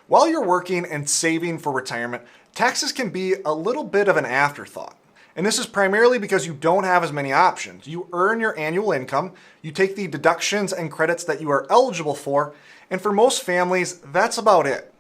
While you're working and saving for retirement, taxes can be a little bit of an afterthought. And this is primarily because you don't have as many options. You earn your annual income, you take the deductions and credits that you are eligible for, and for most families, that's about it.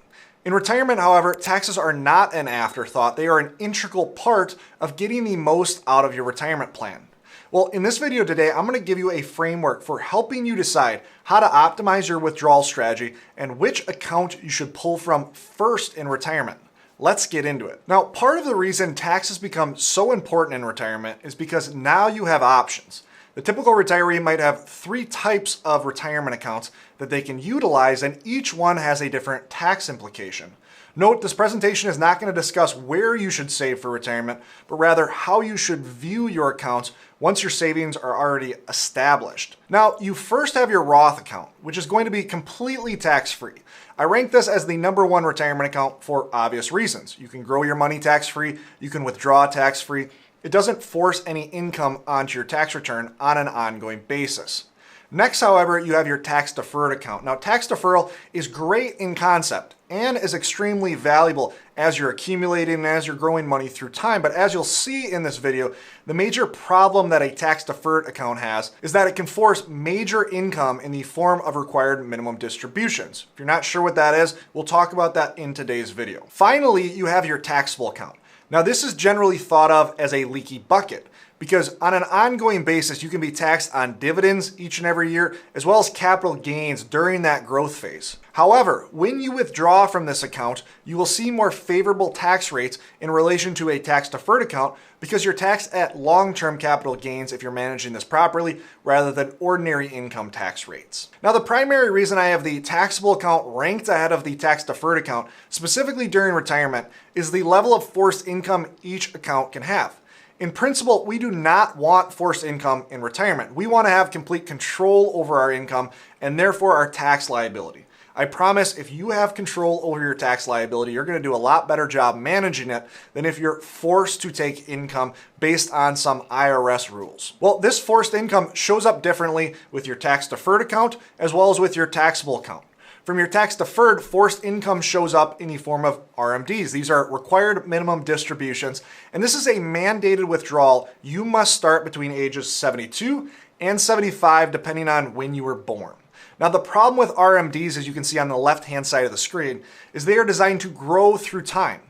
In retirement, however, taxes are not an afterthought. They are an integral part of getting the most out of your retirement plan. Well, in this video today, I'm going to give you a framework for helping you decide how to optimize your withdrawal strategy and which account you should pull from first in retirement. Let's get into it. Now, part of the reason taxes become so important in retirement is because now you have options. The typical retiree might have 3 types of retirement accounts that they can utilize, and each one has a different tax implication. Note, this presentation is not going to discuss where you should save for retirement, but rather how you should view your accounts once your savings are already established. Now, you first have your Roth account, which is going to be completely tax-free. I rank this as the #1 retirement account for obvious reasons. You can grow your money tax-free, you can withdraw tax-free. It doesn't force any income onto your tax return on an ongoing basis. Next, however, you have your tax-deferred account. Now, tax deferral is great in concept and is extremely valuable as you're accumulating and as you're growing money through time. But as you'll see in this video, the major problem that a tax-deferred account has is that it can force major income in the form of required minimum distributions. If you're not sure what that is, we'll talk about that in today's video. Finally, you have your taxable account. Now, this is generally thought of as a leaky bucket, because on an ongoing basis, you can be taxed on dividends each and every year, as well as capital gains during that growth phase. However, when you withdraw from this account, you will see more favorable tax rates in relation to a tax-deferred account because you're taxed at long-term capital gains if you're managing this properly, rather than ordinary income tax rates. Now, the primary reason I have the taxable account ranked ahead of the tax-deferred account, specifically during retirement, is the level of forced income each account can have. In principle, we do not want forced income in retirement. We want to have complete control over our income and therefore our tax liability. I promise if you have control over your tax liability, you're going to do a lot better job managing it than if you're forced to take income based on some IRS rules. Well, this forced income shows up differently with your tax-deferred account as well as with your taxable account. From your tax-deferred, forced income shows up in the form of RMDs. These are required minimum distributions, and this is a mandated withdrawal you must start between ages 72 and 75, depending on when you were born. Now, the problem with RMDs, as you can see on the left-hand side of the screen, is they are designed to grow through time.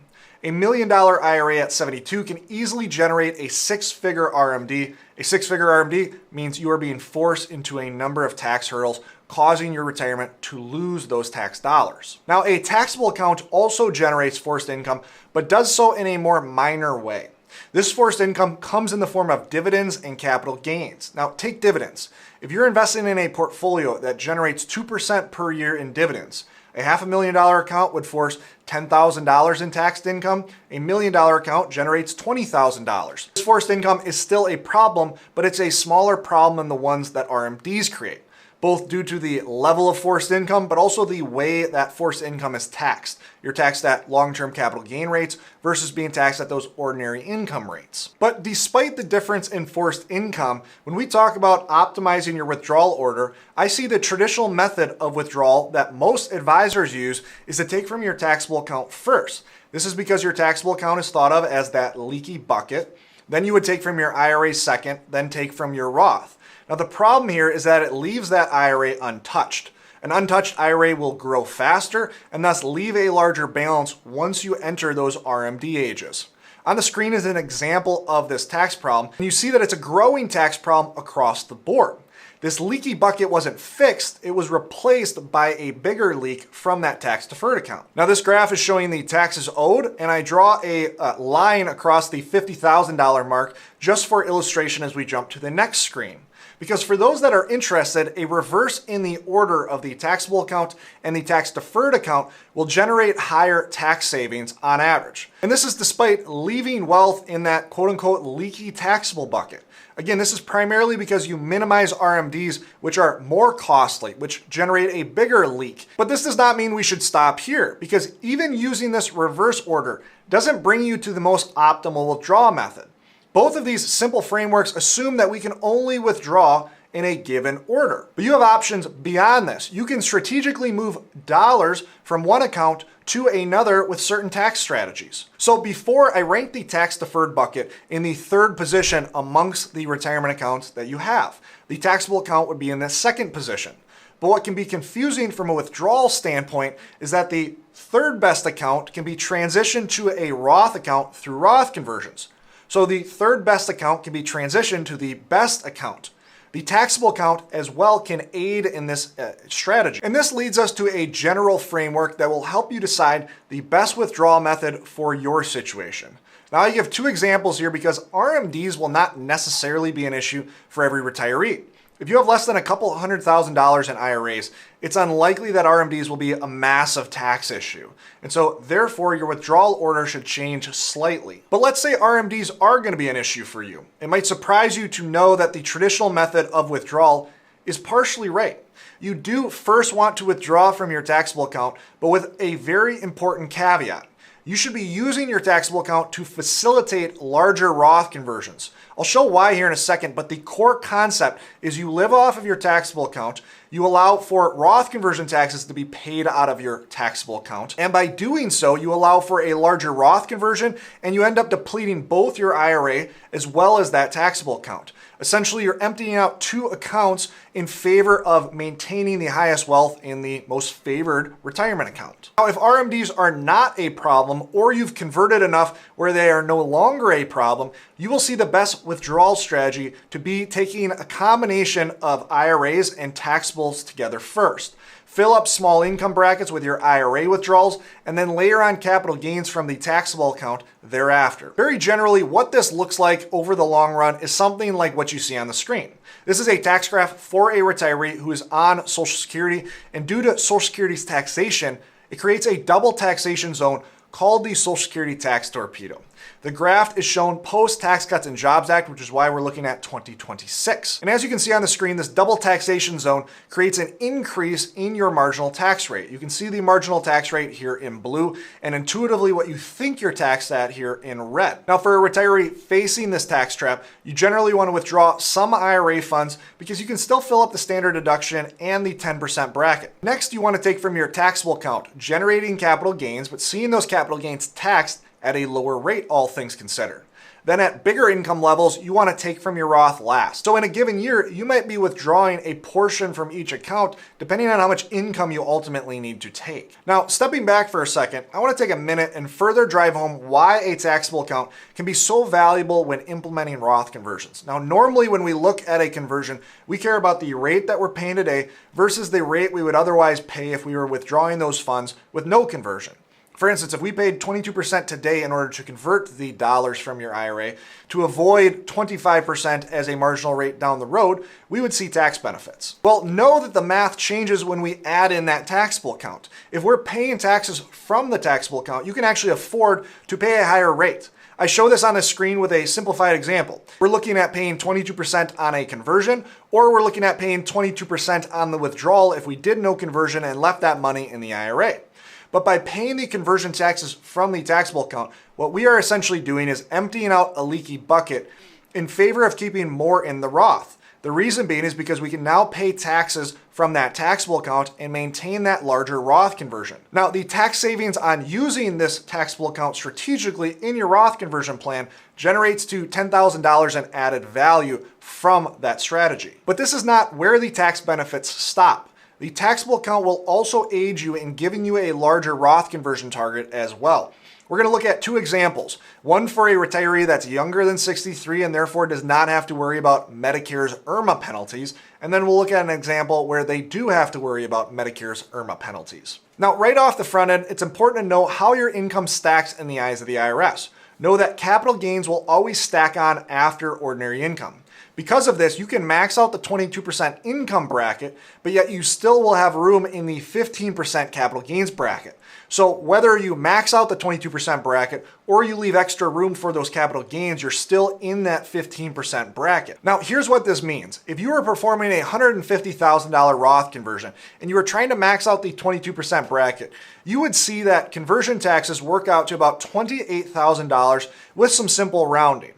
A $1 million IRA at 72 can easily generate a 6-figure RMD. A 6-figure RMD means you are being forced into a number of tax hurdles, causing your retirement to lose those tax dollars. Now, a taxable account also generates forced income, but does so in a more minor way. This forced income comes in the form of dividends and capital gains. Now, take dividends. If you're investing in a portfolio that generates 2% per year in dividends, a $500,000 account would force $10,000 in taxed income. A $1 million account generates $20,000. This forced income is still a problem, but it's a smaller problem than the ones that RMDs create, both due to the level of forced income, but also the way that forced income is taxed. You're taxed at long-term capital gain rates versus being taxed at those ordinary income rates. But despite the difference in forced income, when we talk about optimizing your withdrawal order, I see the traditional method of withdrawal that most advisors use is to take from your taxable account first. This is because your taxable account is thought of as that leaky bucket. Then you would take from your IRA second, then take from your Roth. Now, the problem here is that it leaves that IRA untouched. An untouched IRA will grow faster and thus leave a larger balance once you enter those RMD ages. On the screen is an example of this tax problem, and you see that it's a growing tax problem across the board. This leaky bucket wasn't fixed, it was replaced by a bigger leak from that tax-deferred account. Now, this graph is showing the taxes owed, and I draw a line across the $50,000 mark just for illustration as we jump to the next screen. Because for those that are interested, a reverse in the order of the taxable account and the tax-deferred account will generate higher tax savings on average. And this is despite leaving wealth in that quote-unquote leaky taxable bucket. Again, this is primarily because you minimize RMDs, which are more costly, which generate a bigger leak. But this does not mean we should stop here, because even using this reverse order doesn't bring you to the most optimal withdrawal method. Both of these simple frameworks assume that we can only withdraw in a given order. But you have options beyond this. You can strategically move dollars from one account to another with certain tax strategies. So before, I ranked the tax deferred bucket in the third position amongst the retirement accounts that you have. The taxable account would be in the second position. But what can be confusing from a withdrawal standpoint is that the third best account can be transitioned to a Roth account through Roth conversions. So the third best account can be transitioned to the best account. The taxable account as well can aid in this strategy. And this leads us to a general framework that will help you decide the best withdrawal method for your situation. Now I give two examples here because RMDs will not necessarily be an issue for every retiree. If you have less than a couple $100,000 in IRAs, it's unlikely that RMDs will be a massive tax issue. And so therefore your withdrawal order should change slightly. But let's say RMDs are going to be an issue for you. It might surprise you to know that the traditional method of withdrawal is partially right. You do first want to withdraw from your taxable account, but with a very important caveat. You should be using your taxable account to facilitate larger Roth conversions. I'll show why here in a second, but the core concept is you live off of your taxable account, you allow for Roth conversion taxes to be paid out of your taxable account, and by doing so, you allow for a larger Roth conversion, and you end up depleting both your IRA as well as that taxable account. Essentially, you're emptying out two accounts in favor of maintaining the highest wealth in the most favored retirement account. Now, if RMDs are not a problem, or you've converted enough where they are no longer a problem, you will see the best withdrawal strategy to be taking a combination of IRAs and taxables together first. Fill up small income brackets with your IRA withdrawals, and then layer on capital gains from the taxable account thereafter. Very generally, what this looks like over the long run is something like what you see on the screen. This is a tax graph for a retiree who is on Social Security, and due to Social Security's taxation, it creates a double taxation zone called the Social Security tax torpedo. The graph is shown post Tax Cuts and Jobs Act, which is why we're looking at 2026. And as you can see on the screen, this double taxation zone creates an increase in your marginal tax rate. You can see the marginal tax rate here in blue, and intuitively what you think you're taxed at here in red. Now for a retiree facing this tax trap, you generally want to withdraw some IRA funds because you can still fill up the standard deduction and the 10% bracket. Next, you want to take from your taxable account, generating capital gains, but seeing those capital gains taxed at a lower rate, all things considered. Then at bigger income levels, you want to take from your Roth last. So in a given year, you might be withdrawing a portion from each account, depending on how much income you ultimately need to take. Now, stepping back for a second, I want to take a minute and further drive home why a taxable account can be so valuable when implementing Roth conversions. Now, normally when we look at a conversion, we care about the rate that we're paying today versus the rate we would otherwise pay if we were withdrawing those funds with no conversion. For instance, if we paid 22% today in order to convert the dollars from your IRA to avoid 25% as a marginal rate down the road, we would see tax benefits. Well, know that the math changes when we add in that taxable account. If we're paying taxes from the taxable account, you can actually afford to pay a higher rate. I show this on the screen with a simplified example. We're looking at paying 22% on a conversion, or we're looking at paying 22% on the withdrawal if we did no conversion and left that money in the IRA. But by paying the conversion taxes from the taxable account, what we are essentially doing is emptying out a leaky bucket in favor of keeping more in the Roth. The reason being is because we can now pay taxes from that taxable account and maintain that larger Roth conversion. Now, the tax savings on using this taxable account strategically in your Roth conversion plan generates to $10,000 in added value from that strategy. But this is not where the tax benefits stop. The taxable account will also aid you in giving you a larger Roth conversion target as well. We're going to look at two examples. One for a retiree that's younger than 63 and therefore does not have to worry about Medicare's IRMA penalties. And then we'll look at an example where they do have to worry about Medicare's IRMA penalties. Now, right off the front end, it's important to know how your income stacks in the eyes of the IRS. Know that capital gains will always stack on after ordinary income. Because of this, you can max out the 22% income bracket, but yet you still will have room in the 15% capital gains bracket. So whether you max out the 22% bracket or you leave extra room for those capital gains, you're still in that 15% bracket. Now, here's what this means. If you were performing a $150,000 Roth conversion and you were trying to max out the 22% bracket, you would see that conversion taxes work out to about $28,000 with some simple rounding.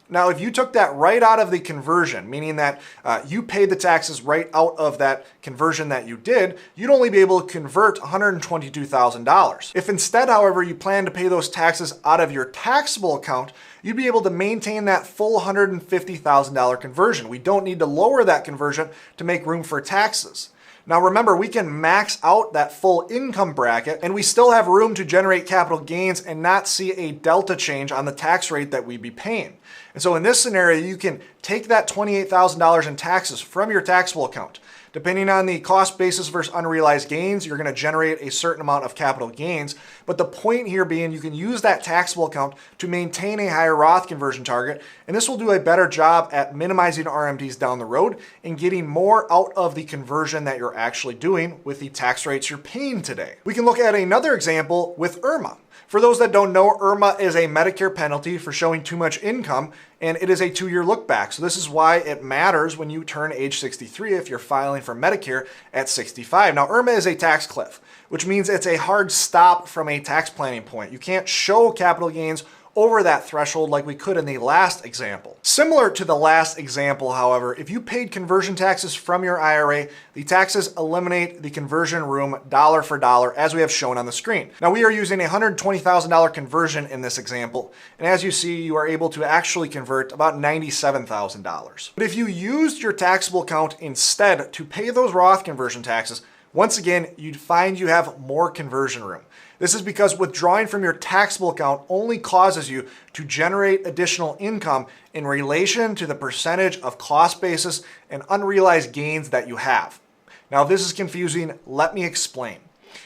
Now, if you took that right out of the conversion, meaning that you paid the taxes right out of that conversion that you did, you'd only be able to convert $122,000. If instead, however, you plan to pay those taxes out of your taxable account, you'd be able to maintain that full $150,000 conversion. We don't need to lower that conversion to make room for taxes. Now remember, we can max out that full income bracket and we still have room to generate capital gains and not see a delta change on the tax rate that we'd be paying. And so in this scenario, you can take that $28,000 in taxes from your taxable account. Depending on the cost basis versus unrealized gains, you're going to generate a certain amount of capital gains. But the point here being you can use that taxable account to maintain a higher Roth conversion target. And this will do a better job at minimizing RMDs down the road and getting more out of the conversion that you're actually doing with the tax rates you're paying today. We can look at another example with IRMA. For those that don't know, IRMA is a Medicare penalty for showing too much income, and it is a 2-year look back. So this is why it matters when you turn age 63 if you're filing for Medicare at 65. Now, IRMA is a tax cliff, which means it's a hard stop from a tax planning point. You can't show capital gains over that threshold like we could in the last example. Similar to the last example, however, if you paid conversion taxes from your IRA, the taxes eliminate the conversion room dollar for dollar as we have shown on the screen. Now we are using a $120,000 conversion in this example, and as you see, you are able to actually convert about $97,000. But if you used your taxable account instead to pay those Roth conversion taxes, once again, you'd find you have more conversion room. This is because withdrawing from your taxable account only causes you to generate additional income in relation to the percentage of cost basis and unrealized gains that you have. Now, if this is confusing, let me explain.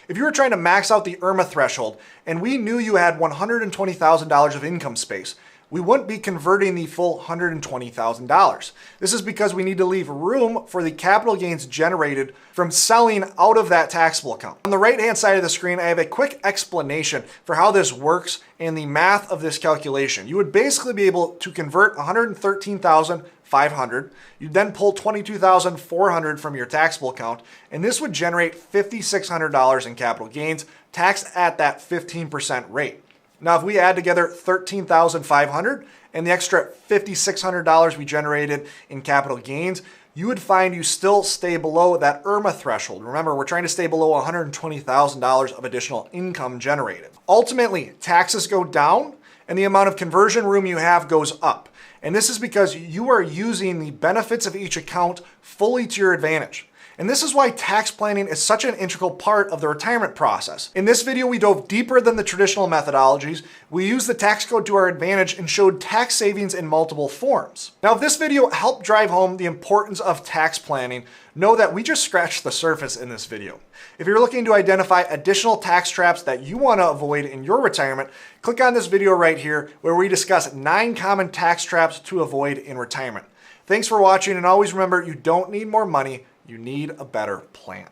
If you were trying to max out the IRMA threshold and we knew you had $120,000 of income space, we wouldn't be converting the full $120,000. This is because we need to leave room for the capital gains generated from selling out of that taxable account. On the right-hand side of the screen, I have a quick explanation for how this works and the math of this calculation. You would basically be able to convert $113,500. You'd then pull $22,400 from your taxable account, and this would generate $5,600 in capital gains, taxed at that 15% rate. Now, if we add together $13,500 and the extra $5,600 we generated in capital gains, you would find you still stay below that IRMA threshold. Remember, we're trying to stay below $120,000 of additional income generated. Ultimately, taxes go down and the amount of conversion room you have goes up. And this is because you are using the benefits of each account fully to your advantage. And this is why tax planning is such an integral part of the retirement process. In this video, we dove deeper than the traditional methodologies. We used the tax code to our advantage and showed tax savings in multiple forms. Now, if this video helped drive home the importance of tax planning, know that we just scratched the surface in this video. If you're looking to identify additional tax traps that you want to avoid in your retirement, click on this video right here where we discuss 9 common tax traps to avoid in retirement. Thanks for watching, and always remember, you don't need more money. You need a better plan.